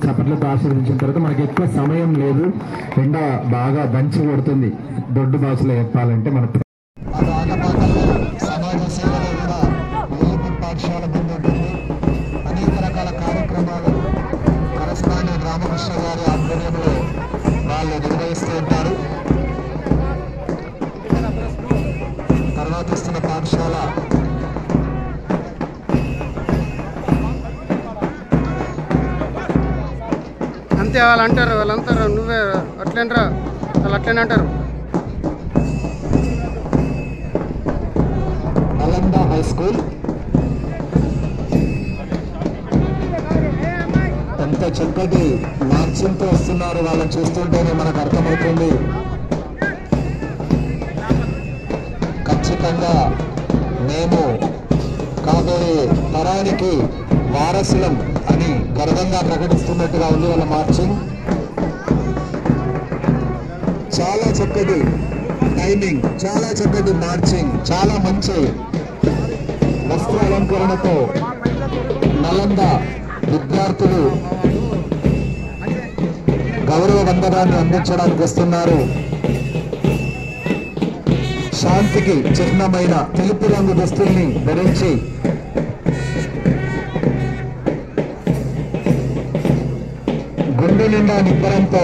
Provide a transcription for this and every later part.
చప్పట్లతో ఆశీర్వదించిన తర్వాత మనకి ఎక్కువ సమయం లేదు, ఎండ బాగా దంచి కొడుతుంది. దొడ్డు భాషలో చెప్పాలంటే మన సమాజ సేవలో కూడా ఏలూరు పాఠశాల ముందు ఉంటుంది. అనేక రకాల కార్యక్రమాలు కరస్పాండెంట్ రామకృష్ణ గారి ఆధ్వర్యంలో వాళ్ళు నిర్వహిస్తూ ఉంటారు. తర్వాత ఇస్తున్న పాఠశాల అంతే వాళ్ళు అంటారు, నువ్వే అట్లేనరా, వాళ్ళు అట్లనే అంటారు. నలంద హై స్కూల్ ఎంత చక్కటి మార్చింగ్తో వస్తున్నారు, వాళ్ళని చూస్తుంటేనే మనకు అర్థమవుతుంది. ఖచ్చితంగా మేము కాబోయే తరానికి వారసులం అని గర్వంగా ప్రకటిస్తున్నట్టుగా ఉంది వాళ్ళ మార్చింగ్. చాలా చక్కటి టైమింగ్, చాలా చక్కటి మార్చింగ్, చాలా మంచి వస్త్ర అలంకరణతో నలంద విద్యార్థులు గౌరవ వందనాన్ని అందించడానికి వస్తున్నారు. శాంతికి చిహ్నమైన తెలుపు రంగు దుస్తుల్ని ధరించి గుండె నిండా నిబ్బరంతో,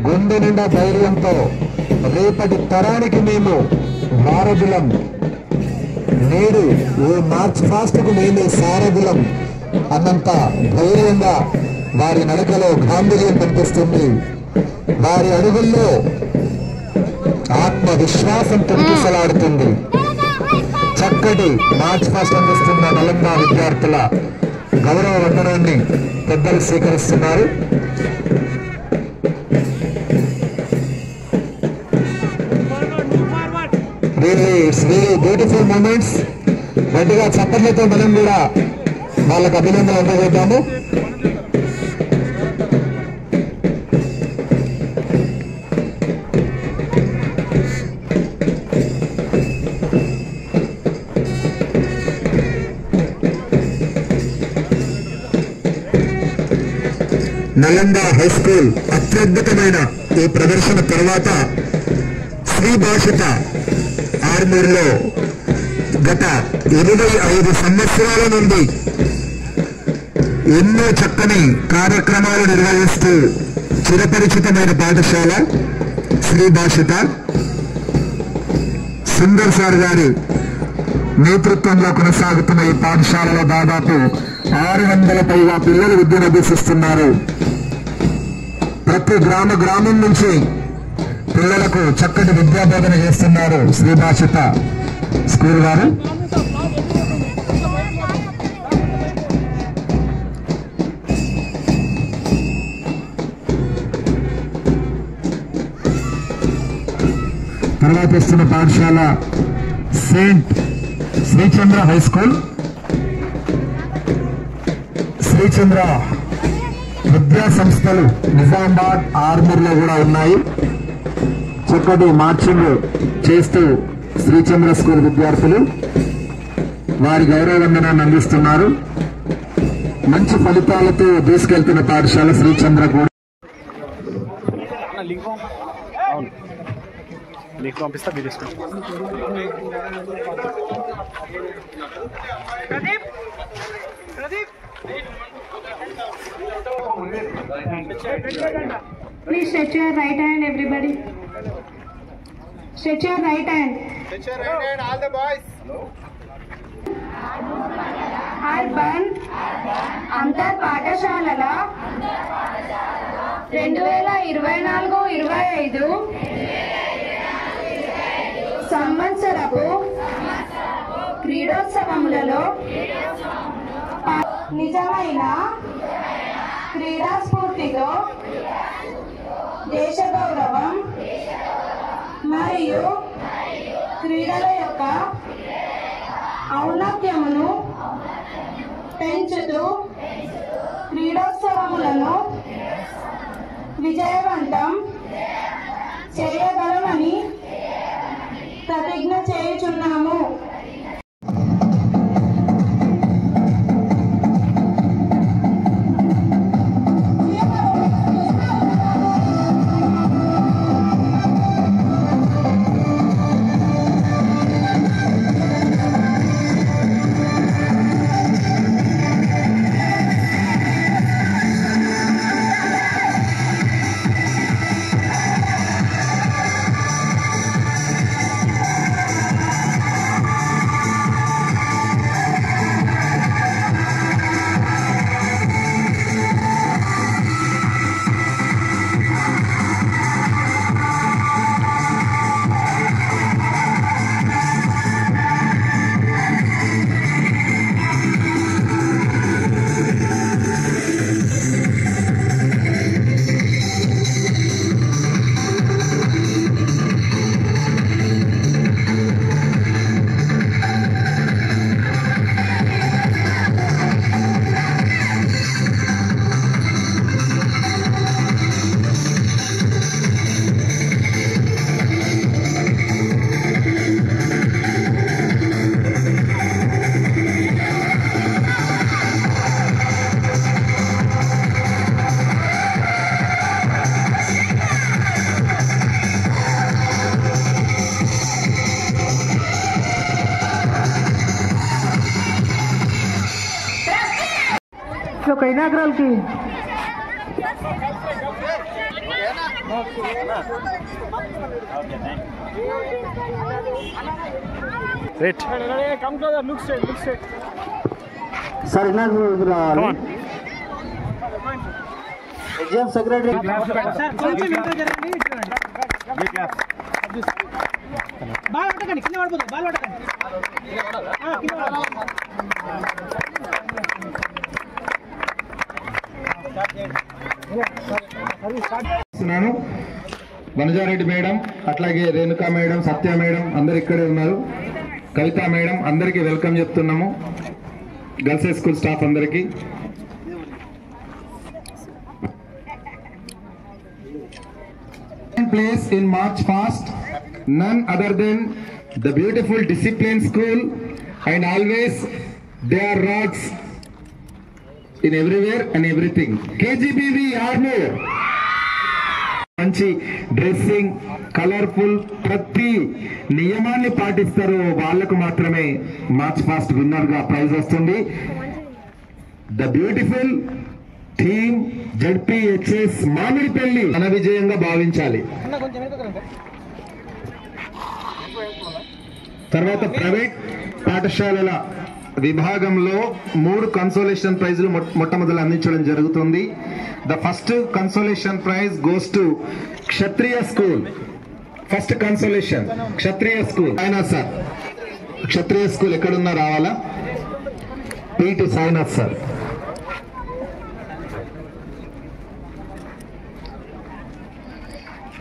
గుండె నిండా ధైర్యంతో రేపటి తరానికి మేము వారధులం, నేడు ఏ మార్చ్ ఫాస్ట్ కు మేమే సారథులం అన్నంత ధైర్యంగా వారి నడకలో గాంభీర్యం కనిపిస్తుంది. వారి అడుగుల్లో ఆత్మవిశ్వాసం తొలికిసలాడుతుంది. చక్కటి మార్చ్ ఫాస్ట్ అందిస్తున్న నలంద విద్యార్థుల గౌరవ వందనాన్ని పెద్దలు స్వీకరిస్తున్నారు. It's very beautiful moments. గట్టిగా చప్పట్లతో మనం కూడా వాళ్ళకు అభినందనలు అందజేద్దాము. నలంద హై స్కూల్ అత్యద్భుతమైన ఈ ప్రదర్శన తర్వాత శ్రీ భాషిత ఆర్మూర్లో గత 25 సంవత్సరాల నుండి ఎన్నో చక్కని కార్యక్రమాలు నిర్వహిస్తూ చిరపరిచితమైన పాఠశాల శ్రీ భాషిత. సుందర్ సార్ గారి నేతృత్వంలో కొనసాగుతున్న ఈ పాఠశాలలో దాదాపు 600 పైగా పిల్లలు విద్యను అభ్యసిస్తున్నారు. ప్రతి గ్రామం నుంచి పిల్లలకు చక్కటి విద్యాబోధన చేస్తున్నారు శ్రీ భాషిత స్కూల్ వారు. తర్వాత ఇస్తున్న పాఠశాల Saint Sri Chandra high school. Sri Chandra విద్యా సంస్థలు నిజామాబాద్, ఆర్మూర్లో కూడా ఉన్నాయి. చక్కటి మార్చింగ్ చేస్తూ శ్రీచంద్ర స్కూల్ విద్యార్థులు వారి గౌరవ వందనాన్ని అందిస్తున్నారు. మంచి ఫలితాలతో దూసుకెళ్తున్న పాఠశాల శ్రీచంద్ర కూడా. పంపిస్తా మీరు తీసుకోండి. Please stretch your right hand, everybody. Stretch your right hand. Stretch your right hand, all the boys. Urban అంతర్ పాఠశాలల 2024-25 సంవత్సరపు క్రీడోత్సవములలో నిజమైన క్రీడా స్ఫూర్తితో దేశ గౌరవం మరియు క్రీడల యొక్క ఔన్నత్యమును పెంచుతూ క్రీడోత్సవములను విజయవంతం చేయగలమని ప్రతిజ్ఞ చేయుచున్నాము. Yeah. ఒక ఇనాగ్రల్ కి right come closer look straight sir inaugural exam secretary sir కొంచెం ఇంటర్ జరగండి బాల్ పట్టకండి కింద పడిపోతుంది బాల్ పట్టకండి వనజారెడ్డి మేడం, అట్లాగే రేణుకా మేడం, సత్య మేడం అందరు ఇక్కడే ఉన్నారు. కవిత మేడం అందరికీ వెల్కమ్ చెప్తున్నాము. గర్ల్స్ హై స్కూల్ స్టాఫ్ అందరికీ. Place in March Fast, none other than the beautiful discipline school, and always they are rocks in everywhere and everything. KGBV Armor. మంచి dressing, colourful, ప్రతి నియమాన్ని పాటిస్తారు వాళ్ళకు మాత్రమే మార్చ్ ఫాస్ట్ విన్నర్ గా praise వస్తుంది. The beautiful team ZPHS Mamidipalli ఘన విజయంగా భావించాలి. తర్వాత ప్రైవేట్ పాఠశాలల విభాగంలో 3 కన్సోలేషన్ ప్రైజులు మొట్టమొదలు అందించడం జరుగుతుంది. The first consolation prize goes to Kshatriya school. First consolation Kshatriya school. Sainath sir, Kshatriya school ఎక్కడున్నా రావాలా? PT Sainath sir.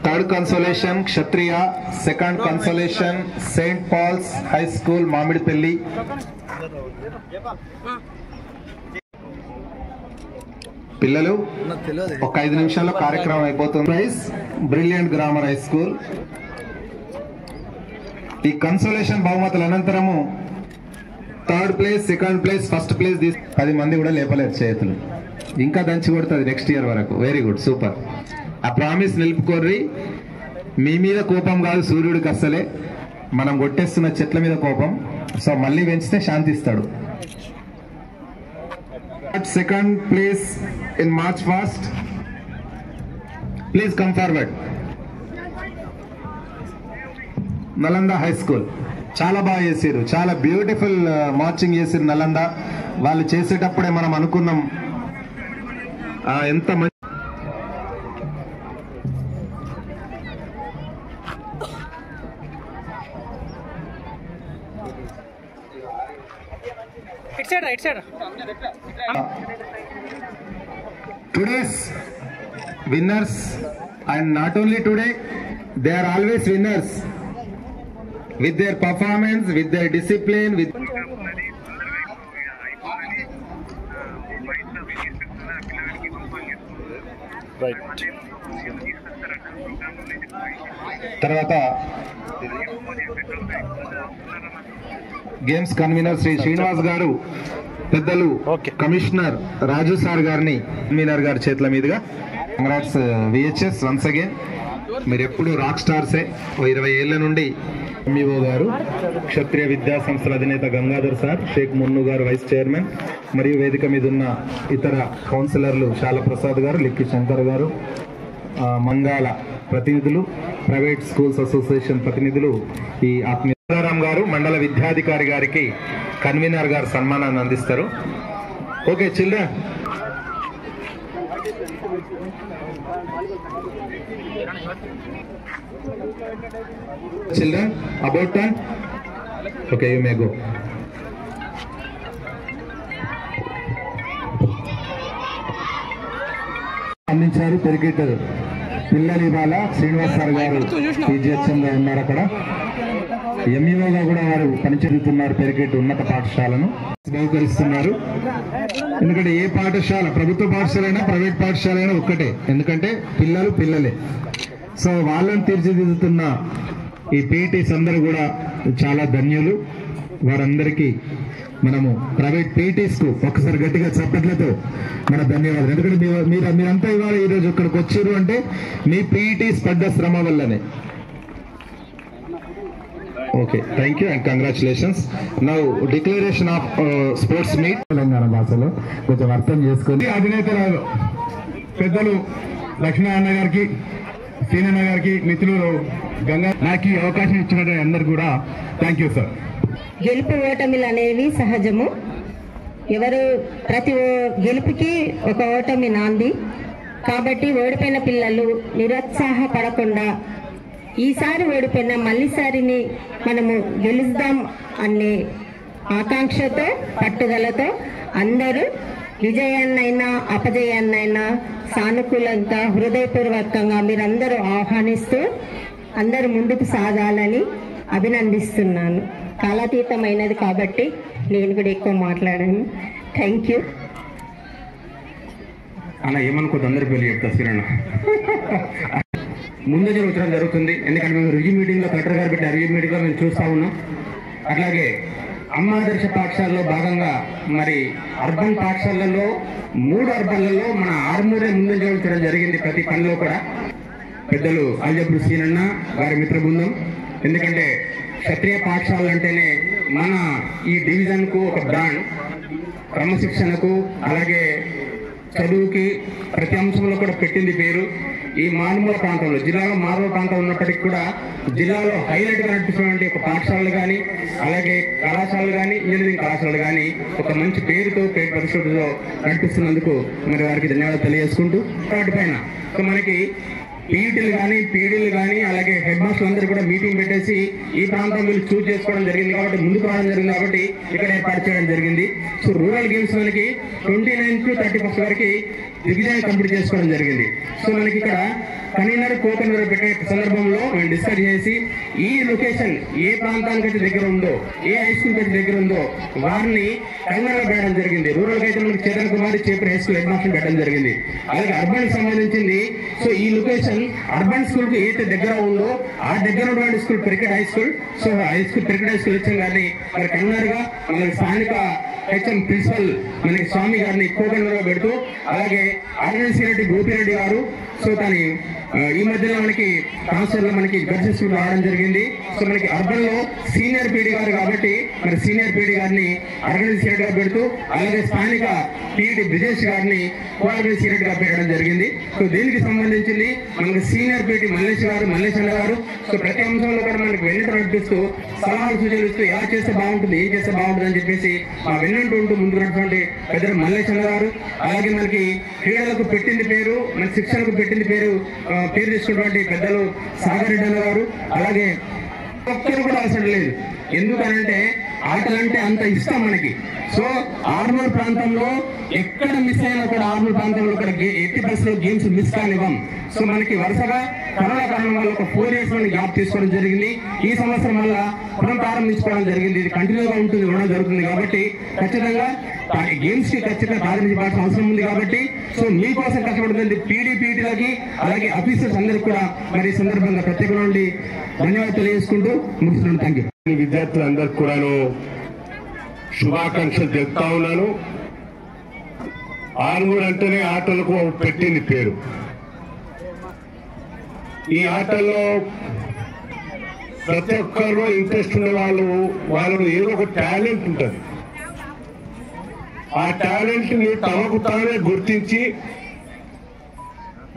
Third consolation Kshatriya. Second consolation saint Paul's high school Mamidipalli. పిల్లలు ఒక 5 నిమిషాల్లో కార్యక్రమం అయిపోతుంది. Prize brilliant grammar high school. ఈ కన్సోలేషన్ బహుమతుల అనంతరము third place, second place, first place 10 మంది కూడా లేపలేరు చేతులు. ఇంకా దంచి కొడుతుంది నెక్స్ట్ ఇయర్ వరకు. Very good, super. ఆ ప్రామిస్ నిలుపుకోర్రి. మీ మీద కోపం కాదు సూర్యుడికి, అస్సలే మనం కొట్టేస్తున్న చెట్ల మీద కోపం. సో మళ్ళీ పెంచితే శాంతిస్తాడు. Second place in march fast, please come forward. Nalanda high school చాలా బాగా చేసారు, చాలా బ్యూటిఫుల్ మార్చింగ్ చేసారు నలంద. వాళ్ళు చేసేటప్పుడే మనం అనుకున్నాం ఎంత మంచి. Today's winners, and not only today, they are always winners with their performance, with their discipline, with right. తర్వాత గేమ్స్ కన్వీనర్ శ్రీ శ్రీనివాస్ గారు, పెద్దలు కమిషనర్ రాజు సార్ గారిని కన్వీనర్ గారి చేతుల మీదుగా కంగ్రాట్స్ విహెచ్ఎస్ వన్స్ అగైన్. మీరు ఎప్పుడు రాక్ స్టార్సే. 20 ఏళ్ల నుండి ఎంఈఓ గారు, క్షత్రియ విద్యా సంస్థల అధినేత గంగాధర్ సార్, షేక్ మున్ను గారు వైస్ చైర్మన్, మరియు వేదిక మీద ఉన్న ఇతర కౌన్సిలర్లు శాల ప్రసాద్ గారు, లిక్కి శంకర్ గారు, మంగాల ప్రతినిధులు, ప్రైవేట్ స్కూల్స్ అసోసియేషన్ ప్రతినిధులు, ఈ ఆత్మీయరామ్ గారు మండల విద్యాధికారి గారికి కన్వీనర్ గారు సన్మానాన్ని అందిస్తారు. Okay children, children about turn. Okay, you may go. అందించారు పెరికెట్ పిల్లలు. ఇవాళ శ్రీనివాస్ సార్ గారు టీజీహెచ్ఎం గా ఉన్నారు. అక్కడ ఎంఈఓగా కూడా వారు పనిచేస్తున్నారు. పెరికెట్ ఉన్నత పాఠశాలను బహుకరిస్తున్నారు. ఎందుకంటే ఏ పాఠశాల, ప్రభుత్వ పాఠశాల అయినా ప్రైవేట్ పాఠశాల అయినా ఒక్కటే, ఎందుకంటే పిల్లలు పిల్లలే. సో వాళ్ళని తీర్చిదిద్దుతున్న ఈ పీటీస్ అందరూ కూడా చాలా ధన్యులు. వారందరికీ మనము ప్రైవేట్ పీటీస్ కు ఒకసారి గట్టిగా చప్పట్లతో మన ధన్యవాదాలు. ఎందుకంటే మీరంతా ఇవాళ ఈరోజు ఇక్కడికి వచ్చారు అంటే మీ పీటీస్ పడ్డ శ్రమ వల్లనే. Okay, thank you and congratulations. Now declaration of sports meet. Telangana భాషలో కొంచెం అర్థం చేసుకొని అధినేతలు పెద్దలు లక్ష్మీనారాయణ గారికి, సీనన్న గారికి, మిత్రులు గంగా నాకు ఈ అవకాశం ఇచ్చినటువంటి అందరు కూడా థ్యాంక్ యూ సార్. గెలుపు ఓటమిలు అనేవి సహజము. ప్రతి గెలుపుకి ఒక ఓటమి నాంది. కాబట్టి ఓడిపోయిన పిల్లలు నిరుత్సాహపడకుండా ఈసారి ఓడిపోయిన మళ్ళీసారిని మనము గెలుద్దాం అనే ఆకాంక్షతో, పట్టుదలతో అందరూ విజయాన్నైనా అపజయాన్నైనా సానుకూలంగా, హృదయపూర్వకంగా మీరందరూ ఆహ్వానిస్తూ అందరూ ముందుకు సాగాలని అభినందిస్తున్నాను. కాలాతీతమైనది కాబట్టి నేను కూడా ఎక్కువ మాట్లాడాను. Thank you. అలా ఏమనుకోద్దు, అందరి పేర్లు చెప్తా శ్రీరణ. ముందు జరుగుతడం జరుగుతుంది. ఎందుకంటే మేము రివ్యూ మీటింగ్లో కలెక్టర్ గారు పెట్టిన రివ్యూ మీటింగ్లో మేము చూస్తూ ఉన్నాం. అట్లాగే అమ్మాదర్శ పాఠశాలలో భాగంగా మరి అర్బన్ పాఠశాలలో 3 అర్బన్లలో మన ఆర్మూరే ముందు జరుగుతడం జరిగింది. ప్రతి పనిలో కూడా పెద్దలు అల్జప్పుడు సీనన్న వారి మిత్ర బృందం. ఎందుకంటే క్షత్రియ పాఠశాలలు అంటేనే మన ఈ డివిజన్కు ఒక బ్రాండ్. క్రమశిక్షణకు అలాగే చదువుకి ప్రతి అంశంలో కూడా పెట్టింది పేరు. ఈ మారుమూల ప్రాంతంలో, జిల్లాలో మారుమూల ప్రాంతం ఉన్నప్పటికీ కూడా జిల్లాలో హైలైట్గా నడిపిస్తున్నటువంటి ఒక పాఠశాలలు కానీ అలాగే కళాశాలలు కానీ ఇంజనీరింగ్ కళాశాలలు కానీ ఒక మంచి పేరు ప్రతిష్టతో నడిపిస్తున్నందుకు మరి వారికి ధన్యవాదాలు తెలియజేసుకుంటూ, వాటిపైన సో మనకి పీడీలు కానీ అలాగే హెడ్ మాస్టర్లు అందరూ కూడా మీటింగ్ పెట్టేసి ఈ ప్రాంతం వీళ్ళు చూజ్ చేసుకోవడం జరిగింది కాబట్టి, ముందుకు రావడం జరిగింది కాబట్టి ఇక్కడ ఏర్పాటు చేయడం జరిగింది. సో రూరల్ గేమ్స్ మనకి 29 to 31 వరకు దిగ్విజయం కంప్లీట్ చేసుకోవడం జరిగింది. సో మనకి ఇక్కడ కన్వీనర్, కో-కన్వీనర్ పెట్టే సందర్భంలో మేము డిస్కస్ చేసి ఈ లొకేషన్ ఏ ప్రాంతానికి అయితే దగ్గర ఉందో, ఏ హై స్కూల్కి అయితే దగ్గర ఉందో వారిని కన్వీనర్గా పెట్టడం జరిగింది. రూరల్కి అయితే మనకి Chetan Kumari Chepur high school headmaster పెట్టడం జరిగింది. అలాగే అర్బన్ సంబంధించింది. సో ఈ లొకేషన్ అర్బన్ స్కూల్ కి ఏదైతే దగ్గర ఉందో ఆ దగ్గర ఉన్నటువంటి school Periket high school. So Periket high school ఇచ్చాం గారిని మరి కన్వీనర్ గా మనకి స్థానిక హెచ్ఎం ప్రిన్సిపల్ మనకి స్వామి గారిని కో-కన్వీనర్ గా పెడుతూ, అలాగే ఆర్ఎన్సీ గోపిరెడ్డి గారు సో తను ఈ మధ్యలో మనకి ట్రాన్స్ఫర్ లో మనకి గర్జెస్ రావడం జరిగింది. సో మనకి అర్బన్ లో సీనియర్ పీడీ గారు కాబట్టి మరి సీనియర్ పీడీ గారిని ఆర్గనైజర్ గా పెడుతూ, అలాగే స్థానిక పీడీ బ్రిజేష్ గారిని కో-ఆర్గనైజర్ గా పెట్టడం జరిగింది. సో దీనికి సంబంధించింది మనకి సీనియర్ పీడీ మల్లేష్ అన్న గారు. సో ప్రతి అంశంలో కూడా మనకి వెన్నట్టు నడిపిస్తూ సలహాలు సూచనలు ఎలా చేస్తే బాగుంటుంది, ఏం చేస్తే బాగుంటుంది అని చెప్పేసి మా వెన్నంటూ ఉంటూ ముందుకు నడిచినటువంటి పెద్ద మల్లేష్ అన్న గారు. అలాగే మనకి క్రీడలకు పెట్టింది పేరు, మన శిక్షణకు పెట్టింది పేరు తీసుకున్నటువంటి పెద్దలు సాగర్ రెడ్డి అన్న గారు. అలాగే ఒక్కరు కూడా అవసరం లేదు, ఎందుకనంటే ఆటలంటే అంత ఇష్టం మనకి. సో ఆర్మూర్ ప్రాంతంలో ఎక్కడ మిస్ అయినా కూడా ఆర్మూర్ ప్రాంతంలో కూడా ఎట్టి పరిస్థితుల్లో గేమ్స్ మిస్ కానివ్వం. సో మనకి వరుసగా కరోనా కారణం వల్ల ఒక 4 years లో గ్యాప్ తీసుకోవడం జరిగింది. ఈ సంవత్సరం వల్ల పునఃప్రారంభించుకోవడం జరిగింది. ఇది కంటిన్యూగా ఉంటుంది, ఉండడం జరుగుతుంది. కాబట్టి ఖచ్చితంగా గేమ్స్ కి ఖచ్చితంగా ప్రారంభించాల్సిన అవసరం ఉంది. కాబట్టి సో మీకోసం కష్టపడుతుంది పీడీలకి అలాగే ఆఫీసర్స్ అందరికి కూడా మరి సందర్భంగా ప్రత్యేక నుండి ధన్యవాదాలు తెలియజేసుకుంటూ ముగిస్తున్నాను. Thank you. విద్యార్థులందరికీ కూడాను శుభాకాంక్షలు చెప్తా ఉన్నాను. ఆర్మూర్ అంటేనే ఆటలకు పెట్టింది పేరు. ఈ ఆటల్లో ప్రతి ఒక్కరు ఇంట్రెస్ట్ ఉన్న వాళ్ళలో ఏదో ఒక టాలెంట్ ఉంటుంది. ఆ టాలెంట్ ని తమకు తానే గుర్తించి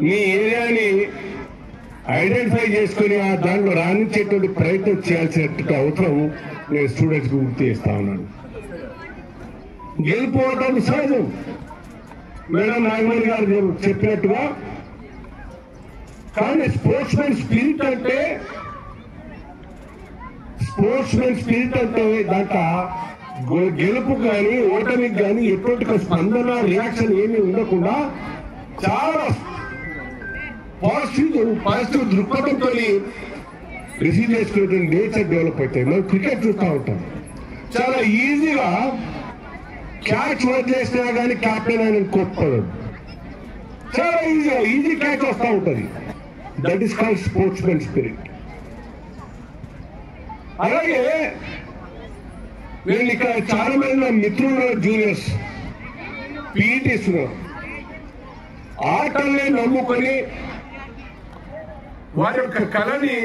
మీ ఏరియాని ఐడెంటిఫై చేసుకుని ఆ దాంట్లో రాణించేటువంటి ప్రయత్నం చేయాల్సినటువంటి అవసరం నేను స్టూడెంట్స్ కి గుర్తు చేస్తా ఉన్నాను. గెలిపోవటం సహజం. మేడం నాగమణి గారు చెప్పినట్టుగా, కానీ స్పోర్ట్స్ మెన్ స్పిరిట్ అంటే దాంట్లో గెలుపు కానీ ఓటమికి కానీ ఎటువంటి స్పందన రియాక్షన్ ఏమీ ఉండకుండా చాలా పాజిటివ్ దృక్పథంతో రిసీవ్ చేసుకునేటువంటి నేచర్ డెవలప్ అవుతాయి. మనం క్రికెట్ చూస్తూ ఉంటాం, చాలా ఈజీగా క్యాచ్ వదిలేసినా కానీ క్యాప్టెన్ ఆయన కొట్టదు. చాలా ఈజీ క్యాచ్ వస్తూ ఉంటుంది. That is called sports men spirit. అలాగే నేను ఇక్కడ చాలా మంది నా మిత్రులు జూనియర్స్ పీఈటీస్ ఆటల్ని నమ్ముకొని వారి యొక్క కళని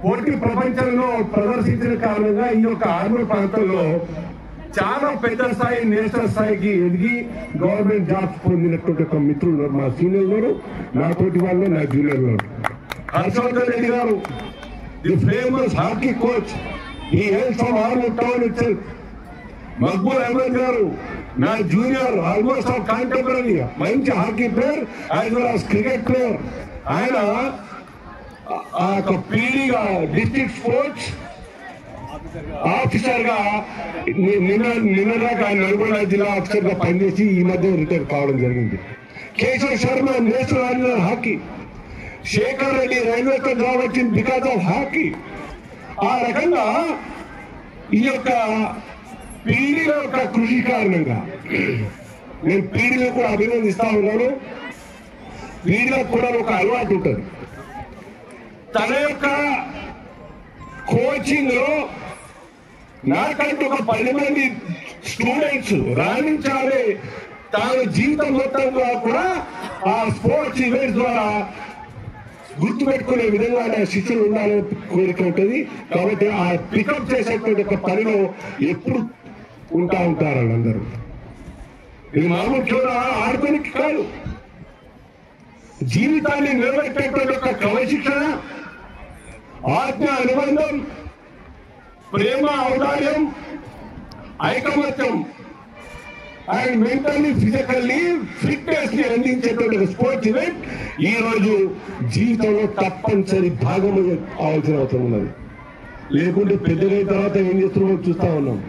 పోటీ ప్రపంచంలో ప్రదర్శించిన కారణంగా ఈ యొక్క ఆర్మూర్ ప్రాంతంలో చాలా పెద్ద స్థాయి నేషనల్ స్థాయికి ఎదిగి గవర్నమెంట్ జాబ్స్ పొందినటువంటి ఒక మిత్రులు మా సీనియర్ గారు, నా తోటి వాళ్ళు, నా జూనియర్ గారు. హర్షవర్ధన్ రెడ్డి గారు, the famous hockey coach, he hails from Armoor town itself. Maqbool Ahmed గారు, నా జూనియర్, ఆల్మోస్ట్ ఆఫ్ కాంటెంపరీ, మంచి hockey player as well as cricket player. ఆయన ఆ యొక్క పీడీగా డిస్ట్రిక్ట్ స్పోర్ట్స్ ఆఫీసర్ గా నిన్నదాకా నల్గొండ జిల్లా ఆఫీసర్ గా పనిచేసి ఈ మధ్య రిటైర్ కావడం జరిగింది. కేశవ్ శర్మ నేషనల్ ఆర్డినర్ hockey. Shekhar Reddy railway job వచ్చింది బికాస్ ఆఫ్ హాకీ. ఆ రకంగా ఈ యొక్క పీడీల యొక్క కృషి కారణంగా నేను పీడీలో కూడా అభినందిస్తా ఉన్నాను. పీడీలకు కూడా ఒక అలవాటు ఉంటుంది. తన యొక్క కోచింగ్ లో నాకంటూ ఒక 10 మంది స్టూడెంట్స్ రాణించాలి, తాను జీవితం మొత్తంలో కూడా ఆ స్పోర్ట్స్ ఈవెంట్స్ ద్వారా గుర్తుపెట్టుకునే విధంగా నా శిష్యులు ఉండాలని కోరిక ఉంటుంది. కాబట్టి ఆ పికప్ చేసేటువంటి ఒక పనిలో ఎప్పుడు ఉంటా ఉంటారు వాళ్ళందరూ. ఇది మామూలు కేవలం ఆడుకోనికి కాదు, జీవితాన్ని నిలబెట్టేటువంటి ఒక క్రమశిక్షణ, ఆత్మ అనుబంధం, ప్రేమ, ఔదార్యం, ఐకమత్యం అండ్ మెంటల్లీ ఫిజికల్లీ ఫిట్నెస్ ని అందించేటువంటి స్పోర్ట్స్ ఈవెంట్ ఈ రోజు జీవితంలో తప్పనిసరి భాగం అవసరం అవుతున్నది. లేకుంటే పెద్దగైన తర్వాత ఏం చేస్తున్నామో చూస్తా ఉన్నాం.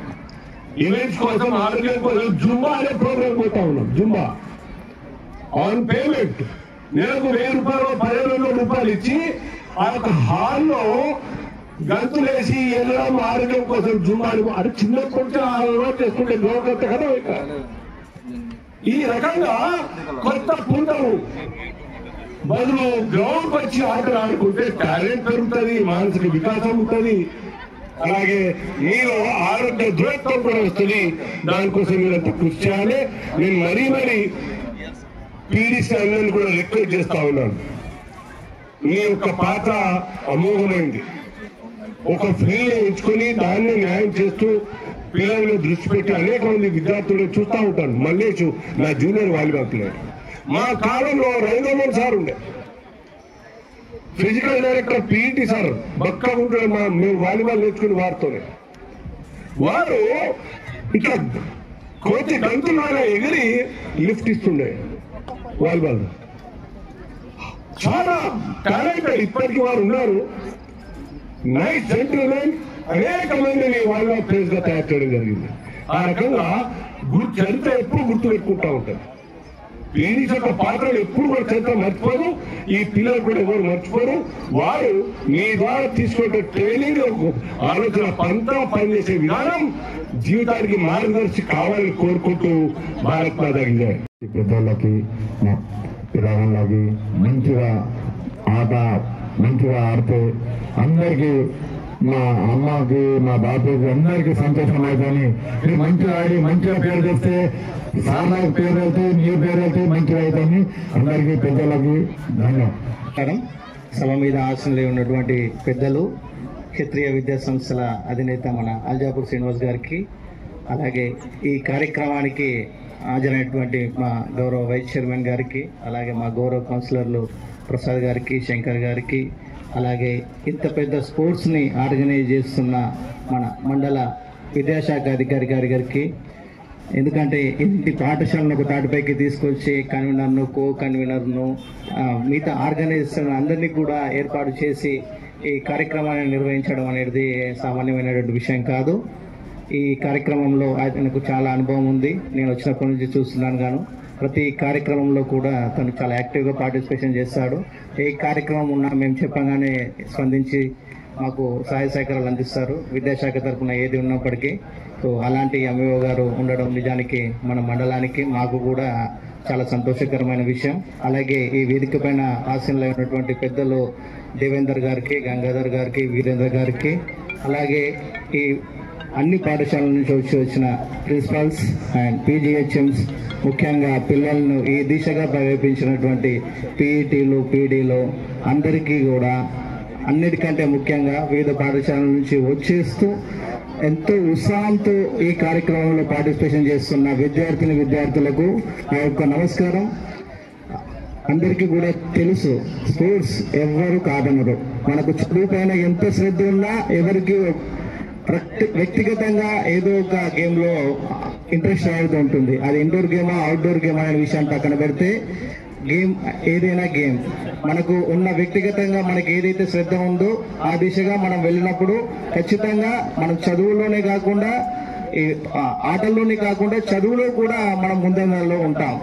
ఈవెంట్స్ కోసం, ఆరోగ్యం కోసం జుంబా అనే ప్రోగ్రామ్ పోతా ఉన్నాం. జుంబా ఆన్ పేమెంట్ నెలకు 1000 రూపాయలు 1500 రూపాయలు ఇచ్చి ఆ యొక్క హాల్లో గంతులేసి వెళ్ళడం ఆరోగ్యం కోసం జుమ్మాని అది చిన్నప్పటి నుంచి అలవాటు చేసుకుంటే లోకంత కదా. ఈ రకంగా కొత్త పుంటలు బదులు గ్రౌండ్ వచ్చి ఆటలు ఆడుకుంటే టాలెంట్ పెరుగుతుంది, మానసిక వికాసం ఉంటుంది, అలాగే మీరు ఆరోగ్య దృఢత్వం కూడా వస్తుంది. దానికోసం మీరంతా కృషి చేయాలి. నేను మరీ పీడీసీ అందరినీ కూడా రిక్వెస్ట్ చేస్తా ఉన్నాను. మీ యొక్క పాత్ర అమోఘమైంది. ఒక ఫీల్డ్ ఎంచుకొని దాన్ని న్యాయం చేస్తూ పిల్లలను దృష్టి పెట్టి అనేక మంది విద్యార్థులు చూస్తూ ఉంటాను. మల్లేష్ నా జూనియర్ వాలీబాల్ ప్లేయర్. మా కాలంలో రైల్వేమన్ సార్ ఉండే, ఫిజికల్ డైరెక్టర్ పీఈటీ సార్ బక్క ఉంటాడు. మేము వాలీబాల్ నేర్చుకుని వారితోనే వారు ఇట్లా కోతి గంతులాగా ఎగిరి లిఫ్ట్ ఇస్తుండే. వాలీబాల్ చాలా టాలెంటెడ్ ఇప్పటికీ వారు ఉన్నారు. నైస్ జెంటిల్మెన్, అనేక మందిని వాలీబాల్ ప్లేయర్స్ గా తయారు చేయడం జరిగింది. ఆ రకంగా చరిత్ర ఎప్పుడు గుర్తు పెట్టుకుంటా ఉంటారు. పీడీసీ యొక్క పాత్రలు ఎప్పుడు కూడా చరిత్ర మర్చిపోరు. ఈ పిల్లలు కూడా ఎవరు మర్చిపోరు. వారు మీ ద్వారా తీసుకునే ట్రైనింగ్, ఆలోచన పంతా పనిచేసే విధానం జీవితానికి మార్గదర్శి కావాలని కోరుకుంటూ భారత్ మాతా కీ జై. పెద్దలకి, మా పిల్లలకి మంచిగా ఆడితే అందరికీ, మా అమ్మకి, మా బాబాకి అందరికీ సంతోషం అవుతుంది. మీరు మంచిగా ఆడి మంచిగా పేరు తెస్తే సార్లకు పేరు వెళ్తాయి, నీ పేరు వెళ్తాయి, మంచిగా అవుతుంది. అందరికీ పెద్దలకి ధన్యవాదాలు. సభ మీద ఆసనలో ఉన్నటువంటి పెద్దలు, క్షత్రియ విద్యా సంస్థల అధినేత మన అల్జాపూర్ శ్రీనివాస్ గారికి, అలాగే ఈ కార్యక్రమానికి హాజరైనటువంటి మా గౌరవ వైస్ చైర్మన్ గారికి, అలాగే మా గౌరవ కౌన్సిలర్లు ప్రసాద్ గారికి, శంకర్ గారికి, అలాగే ఇంత పెద్ద స్పోర్ట్స్ని ఆర్గనైజ్ చేస్తున్న మన మండల విద్యాశాఖ అధికారి గారికి, ఎందుకంటే ఇంటి పాఠశాలను ఒక తాటిపైకి తీసుకొచ్చి కన్వీనర్ను, కో కన్వీనర్ను, మిగతా ఆర్గనైజేషన్ అందరినీ కూడా ఏర్పాటు చేసి ఈ కార్యక్రమాన్ని నిర్వహించడం అనేది సామాన్యమైనటువంటి విషయం కాదు. ఈ కార్యక్రమంలో ఆయనకు చాలా అనుభవం ఉంది. నేను వచ్చినప్పటి నుంచి చూస్తున్నాను గాను ప్రతి కార్యక్రమంలో కూడా తను చాలా యాక్టివ్గా పార్టిసిపేషన్ చేస్తాడు. ఏ కార్యక్రమం ఉన్నా మేము చెప్పగానే స్పందించి మాకు సహాయ సహకారాలు అందిస్తారు, విద్యాశాఖ తరఫున ఏది ఉన్నప్పటికీ. సో అలాంటి ఎంఈఓ గారు ఉండడం నిజానికి మన మండలానికి, మాకు కూడా చాలా సంతోషకరమైన విషయం. అలాగే ఈ వేదిక పైన ఆసీనులు అయినటువంటి పెద్దలు దేవేందర్ గారికి, గంగాధర్ గారికి, వీరేంద్ర గారికి, అలాగే ఈ అన్ని పాఠశాలల నుంచి వచ్చిన ప్రిన్సిపల్స్ అండ్ పీజీహెచ్ఎంస్, ముఖ్యంగా పిల్లలను ఈ దిశగా ప్రేరేపించినటువంటి పీఈటీలు, పీడీలు అందరికీ కూడా అన్నిటికంటే ముఖ్యంగా వివిధ పాఠశాలల నుంచి వచ్చేస్తూ ఎంతో ఉత్సాహంతో ఈ కార్యక్రమంలో పార్టిసిపేషన్ చేస్తున్న విద్యార్థులకు నా యొక్క నమస్కారం. అందరికీ కూడా తెలుసు, స్పోర్ట్స్ ఎవరు కాదనరు. మనకు చదువు పైన ఎంత శ్రద్ధ ఉన్నా ఎవరికి వ్యక్తిగతంగా ఏదో ఒక గేమ్ లో ఇంట్రెస్ట్ అవుతూ ఉంటుంది. అది ఇండోర్ గేమా అవుట్డోర్ గేమా అనే విషయాన్ని పక్కన పెడితే గేమ్ ఏదైనా గేమ్ మనకు ఉన్న వ్యక్తిగతంగా మనకి ఏదైతే శ్రద్ధ ఉందో ఆ దిశగా మనం వెళ్ళినప్పుడు ఖచ్చితంగా మనం చదువులోనే కాకుండా ఆటల్లోనే కాకుండా చదువులో కూడా మనం ముందంజలో ఉంటాం.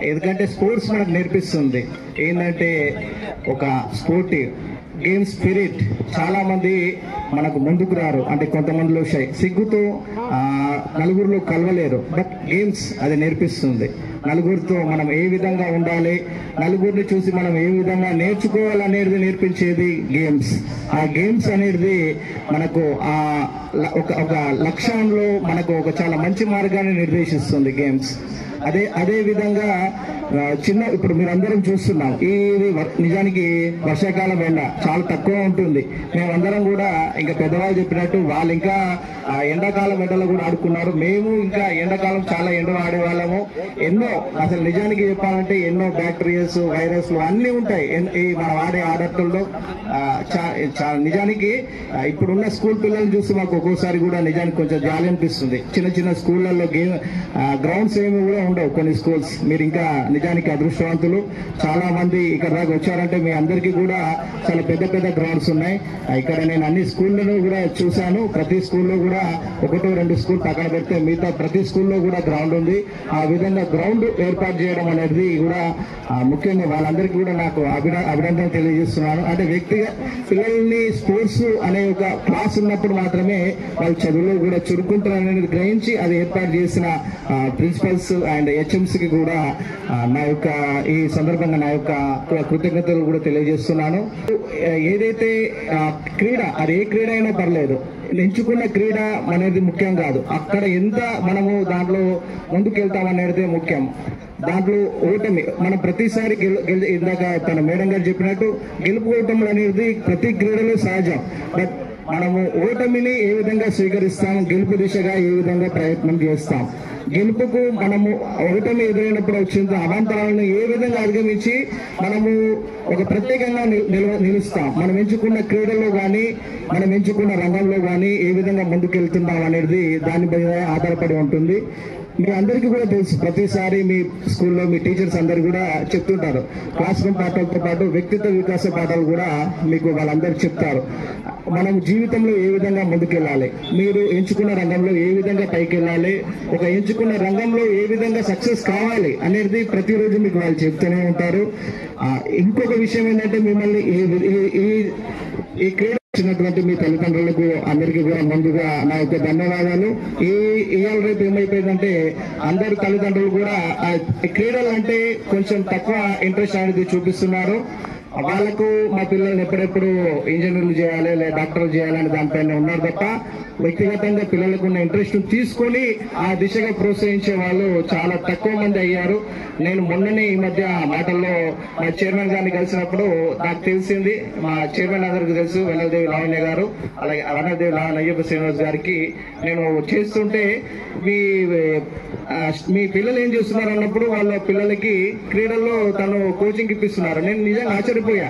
ఎందుకంటే స్పోర్ట్స్ మనకు నేర్పిస్తుంది ఏంటంటే ఒక స్పోర్టివ్ గేమ్ స్పిరిట్. చాలా మంది మనకు ముందుకు రారు, అంటే కొంతమందిలో సిగ్గుతో నలుగురిలో కలవలేరు. బట్ గేమ్స్ అది నేర్పిస్తుంది. నలుగురితో మనం ఏ విధంగా ఉండాలి, నలుగురిని చూసి మనం ఏ విధంగా నేర్చుకోవాలనేది నేర్పించేది గేమ్స్. ఆ గేమ్స్ అనేది మనకు ఒక లక్ష్యంలో మనకు ఒక చాలా మంచి మార్గాన్ని నిర్దేశిస్తుంది గేమ్స్. అదే విధంగా ఇప్పుడు మీరు అందరం చూస్తున్నాం, ఇది నిజానికి వర్షాకాలం ఎండ చాలా తక్కువ ఉంటుంది. మేమందరం కూడా ఇంకా పెద్దవాళ్ళు చెప్పినట్టు వాళ్ళు ఇంకా ఎండాకాలం ఎండలో కూడా ఆడుకున్నారు. మేము ఇంకా ఎండాకాలం చాలా ఎండలు ఆడేవాళ్ళము. ఎన్నో అసలు నిజానికి చెప్పాలంటే ఎన్నో బ్యాక్టీరియాస్ వైరస్లు అన్నీ ఉంటాయి ఈ మనం ఆడే ఆటల్లో. నిజానికి ఇప్పుడున్న స్కూల్ పిల్లల్ని చూసి మాకు ఒక్కోసారి కూడా నిజానికి కొంచెం జాలి అనిపిస్తుంది. చిన్న స్కూళ్ళల్లో గ్రౌండ్స్ ఏమి కూడా ఉండవు కొన్ని స్కూల్స్. మీరు ఇంకా నిజానికి అదృష్టవంతులు. చాలా మంది ఇక్కడ దాకా వచ్చారంటే మీ అందరికీ కూడా చాలా పెద్ద గ్రౌండ్స్ ఉన్నాయి. ఇక్కడ నేను అన్ని స్కూళ్ళను కూడా చూశాను. ప్రతి స్కూల్లో కూడా 1-2 స్కూల్ పక్కన పెడితే మిగతా ప్రతి స్కూల్లో కూడా గ్రౌండ్ ఉంది. ఆ విధంగా గ్రౌండ్ ఏర్పాటు చేయడం అనేది కూడా ముఖ్యంగా వాళ్ళందరికీ కూడా నాకు అభినందన తెలియజేస్తున్నాను. అంటే వ్యక్తిగా పిల్లల్ని స్పోర్ట్స్ అనే ఒక క్లాస్ ఉన్నప్పుడు మాత్రమే వాళ్ళు చదువులో కూడా చురుకుంటారనేది గ్రహించి అది ఏర్పాటు చేసిన ప్రిన్సిపల్స్ అండ్ హెచ్ఎంసీకి కూడా నా యొక్క ఈ సందర్భంగా నా యొక్క కృతజ్ఞతలు కూడా తెలియజేస్తున్నాను. ఏదైతే క్రీడ అది ఏ క్రీడ అయినా పర్లేదు, ఎంచుకున్న క్రీడ అనేది ముఖ్యం కాదు. అక్కడ ఎంత మనము దాంట్లో ముందుకెళ్తామనేది ముఖ్యం. దాంట్లో ఓటమి మనం ప్రతిసారి ఇందాక తన మేడం గారు చెప్పినట్టు గెలుపు ఓటములు అనేది ప్రతి క్రీడలో సహజం. బట్ మనము ఓటమిని ఏ విధంగా స్వీకరిస్తాం, గెలుపు దిశగా ఏ విధంగా ప్రయత్నం చేస్తాం, గెలుపుకు మనము ఓటమి ఎదురైనప్పుడు వచ్చిన అవాంతరాలను ఏ విధంగా అధిగమించి మనము ఒక ప్రత్యేకంగా నిలుస్తాం. మనం ఎంచుకున్న క్రీడలో కానీ మనం ఎంచుకున్న రంగంలో కానీ ఏ విధంగా ముందుకెళ్తున్నాం అనేది దాని మీద ఆధారపడి ఉంటుంది. మీ అందరికీ కూడా తెలుసు, ప్రతిసారి మీ స్కూల్లో మీ టీచర్స్ అందరు కూడా చెప్తుంటారు. క్లాస్ రూమ్ పాఠాలతో పాటు వ్యక్తిత్వ వికాస పాఠాలు కూడా మీకు వాళ్ళందరూ చెప్తారు. మనం జీవితంలో ఏ విధంగా ముందుకెళ్ళాలి, మీరు ఎంచుకున్న రంగంలో ఏ విధంగా పైకి వెళ్ళాలి, ఒక ఎంచుకున్న రంగంలో ఏ విధంగా సక్సెస్ కావాలి అనేది ప్రతిరోజు మీకు వాళ్ళు చెప్తూనే ఉంటారు. ఇంకొక విషయం ఏంటంటే మిమ్మల్ని ఈ క్రీడ వచ్చినటువంటి మీ తల్లిదండ్రులకు అందరికీ కూడా ముందుగా నా యొక్క ధన్యవాదాలు. ఇవాళ రేపు ఏమైపోయిందంటే అందరు తల్లిదండ్రులు కూడా క్రీడలు అంటే కొంచెం తక్కువ ఇంట్రెస్ట్ అనేది చూపిస్తున్నారు. వాళ్ళకు మా పిల్లల్ని ఎప్పుడెప్పుడు ఇంజనీర్లు చేయాలి లేదా డాక్టర్లు చేయాలని దానిపైన ఉన్నారు తప్ప వ్యక్తిగతంగా పిల్లలకు ఉన్న ఇంట్రెస్ట్ తీసుకొని ఆ దిశగా ప్రోత్సహించే వాళ్ళు చాలా తక్కువ మంది అయ్యారు. నేను మొన్ననే ఈ మధ్య మాటల్లో మా చైర్మన్ గారిని కలిసినప్పుడు నాకు తెలిసింది, మా చైర్మన్ అందరికి తెలుసు, వెన్నెలదేవి లావణ్య గారు, అలాగే వెన్నెలదేవి అయ్యప్ప శ్రీనివాస్ గారికి నేను చేస్తుంటే మీ పిల్లలు ఏం చేస్తున్నారు అన్నప్పుడు వాళ్ళ పిల్లలకి క్రీడల్లో తను కోచింగ్ ఇప్పిస్తున్నారు. నేను నిజంగా ఆశ్చర్యపోయా.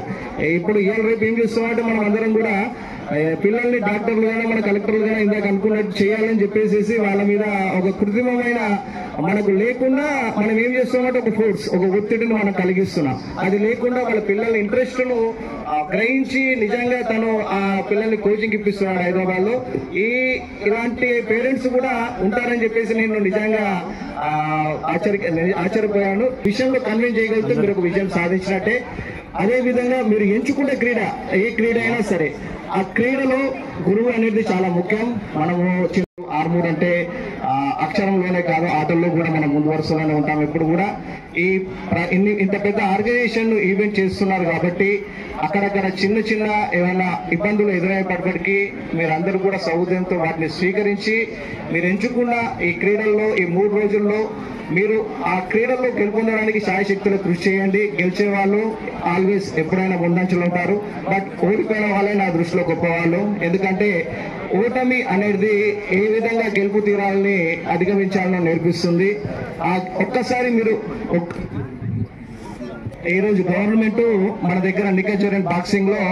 ఇప్పుడు ఇవాళ రేపు ఏం చేస్తున్నామంటే మనం అందరం కూడా పిల్లల్ని డాక్టర్లు గానే మన కలెక్టర్లు గానే ఇందాక అనుకున్నట్టు చేయాలని చెప్పేసి వాళ్ళ మీద ఒక కృత్రిమమైన మనకు లేకుండా మనం ఏం చేస్తున్నామంటే ఒక ఫోర్స్, ఒక ఒత్తిడిని మనం కలిగిస్తున్నాం. అది లేకుండా వాళ్ళ పిల్లల ఇంట్రెస్ట్ ను గ్రహించి నిజంగా తను ఆ పిల్లల్ని కోచింగ్ ఇప్పిస్తున్నాడు హైదరాబాద్ లో. ఇలాంటి పేరెంట్స్ కూడా ఉంటారని చెప్పేసి నేను నిజంగా ఆశ్చర్యపోయాను. విషయంలో కన్విన్స్ చేయగలిగితే మీరు ఒక విజయం సాధించినట్టే. అదే విధంగా మీరు ఎంచుకున్న క్రీడ ఏ క్రీడ అయినా సరే ఆ క్రీడలో గురువు అనేది చాలా ముఖ్యం. మనము ఆర్మూర్ అంటే అక్షరంలోనే కాదు ఆటల్లో కూడా మనం ముందు వరుసలోనే ఉంటాం. ఇప్పుడు కూడా ఇంత పెద్ద ఆర్గనైజేషన్ ఈవెంట్ చేస్తున్నారు కాబట్టి అక్కడక్కడ చిన్న చిన్న ఏమైనా ఇబ్బందులు ఎదురయ్యేటప్పటికీ మీరందరూ కూడా సౌహృదయంతో వాటిని స్వీకరించి మీరు ఎంచుకున్న ఈ క్రీడల్లో ఈ 3 రోజుల్లో మీరు ఆ క్రీడల్లో గెలుపొందడానికి శాయశక్తులు కృషి చేయండి. గెలిచే వాళ్ళు ఆల్వేస్ ఎప్పుడైనా ముందంచులు ఉంటారు, బట్ ఓడిపోయిన వాళ్ళే నా దృష్టిలో గొప్పవాళ్ళు. ఎందుకంటే ఓటమి అనేది ఏ విధంగా గెలుపు తీరాలని అధిగమించాలని నేర్పిస్తుంది. ఒక్కసారి మీరు ఈ రోజు గవర్నమెంట్ మన దగ్గర నిఖత్ జరీన్ బాక్సింగ్ లో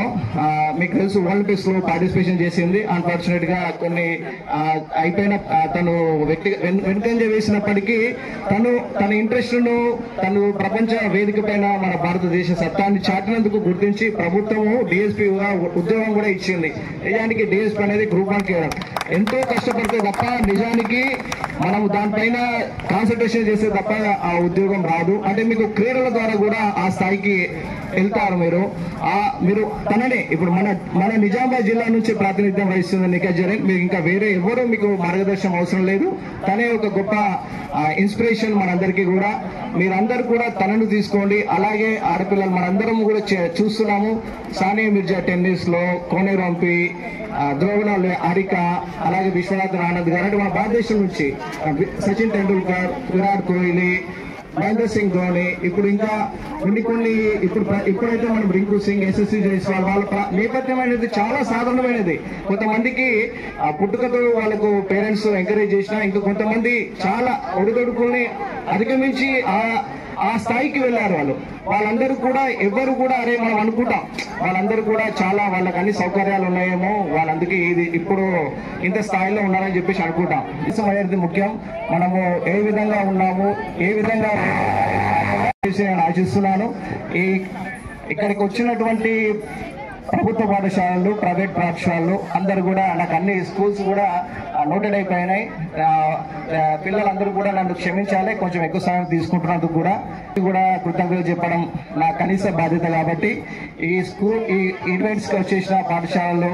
మీకు తెలుసు ఒలింపిక్స్ లో పార్టిసిపేషన్ చేసింది. అన్ఫార్చునేట్ గా కొన్ని అయిపోయిన తను వెనుకంజ వేసినప్పటికీ తన ఇంట్రెస్ట్ ను తను ప్రపంచ వేదిక పైన మన భారతదేశ సత్తాన్ని చాటినందుకు గుర్తించి ప్రభుత్వము డిఎస్పీ ఉద్యోగం కూడా ఇచ్చింది. నిజానికి డిఎస్పీ అనేది గ్రూప్ 1 కేవలం ఎంతో కష్టపడితే తప్ప నిజానికి మనం దానిపైన కాన్సన్ట్రేషన్ చేస్తే తప్ప ఆ ఉద్యోగం రాదు. అంటే మీకు క్రీడల ద్వారా కూడా ఆ స్థాయికి వెళ్తారు. మీరు తననే ఇప్పుడు మన నిజామాబాద్ జిల్లా నుంచి ప్రాతినిధ్యం వహిస్తుంది నిఖత్ జరీన్. మీకు ఇంకా వేరే ఎవరు మీకు మార్గదర్శనం అవసరం లేదు. తనే ఒక గొప్ప ఇన్స్పిరేషన్ మనందరికీ కూడా. మీరందరూ కూడా తనను తీసుకోండి. అలాగే ఆడపిల్లలు మనందరం కూడా చూస్తున్నాము. సానియా మిర్జా టెన్నిస్ లో, కోనేరు హంపి, ద్రోవనాలు హారిక, అలాగే విశ్వనాథన్ ఆనంద్ గారు అంటే మన భారతదేశం నుంచి సచిన్ టెండూల్కర్, విరాట్ కోహ్లీ, మహేంద్ర సింగ్ ధోని, ఇప్పుడు ఇంకా కొన్ని ఇప్పుడైతే మనం రింకు సింగ్, యశస్వి జైస్వాల్ వాళ్ళ నేపథ్యం అనేది చాలా సాధారణమైనది. కొంతమందికి పుట్టుకతో వాళ్ళకు పేరెంట్స్ ఎంకరేజ్ చేసినా ఇంకా కొంతమంది చాలా ఒడిదొడుకుల్ని అధిగమించి ఆ స్థాయికి వెళ్ళారు. వాళ్ళందరూ కూడా ఎవరు కూడా అరే మనం అనుకుంటాం వాళ్ళందరూ కూడా చాలా వాళ్ళకి అన్ని సౌకర్యాలు ఉన్నాయేమో వాళ్ళందుకే ఇది ఇప్పుడు ఇంత స్థాయిలో ఉన్నారని చెప్పేసి అనుకుంటాం. దేశం అనేది ముఖ్యం. మనము ఏ విధంగా ఉన్నాము, ఏ విధంగా నేను ఆశిస్తున్నాను. ఇక్కడికి వచ్చినటువంటి ప్రభుత్వ పాఠశాలలు, ప్రైవేట్ పాఠశాలలు అందరూ కూడా నాకు అన్ని స్కూల్స్ కూడా నోటెడ్ అయిపోయినాయి. పిల్లలందరూ కూడా నన్ను క్షమించాలి, కొంచెం ఎక్కువ సమయం తీసుకుంటున్నందుకు కూడా కృతజ్ఞతలు చెప్పడం నా కనీస బాధ్యత. కాబట్టి ఈ ఈవెంట్స్ కి వచ్చేసిన పాఠశాలలు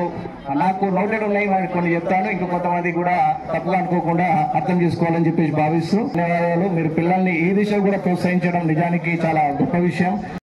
నాకు నోటెడ్ ఉన్నాయి, వారికి కొన్ని చెప్తాను. ఇంకా కొంతమంది కూడా తప్పుగా అనుకోకుండా అర్థం చేసుకోవాలని చెప్పేసి భావిస్తూ ధన్యవాదాలు. మీరు పిల్లల్ని ఈ దిశ కూడా ప్రోత్సహించడం నిజానికి చాలా గొప్ప విషయం.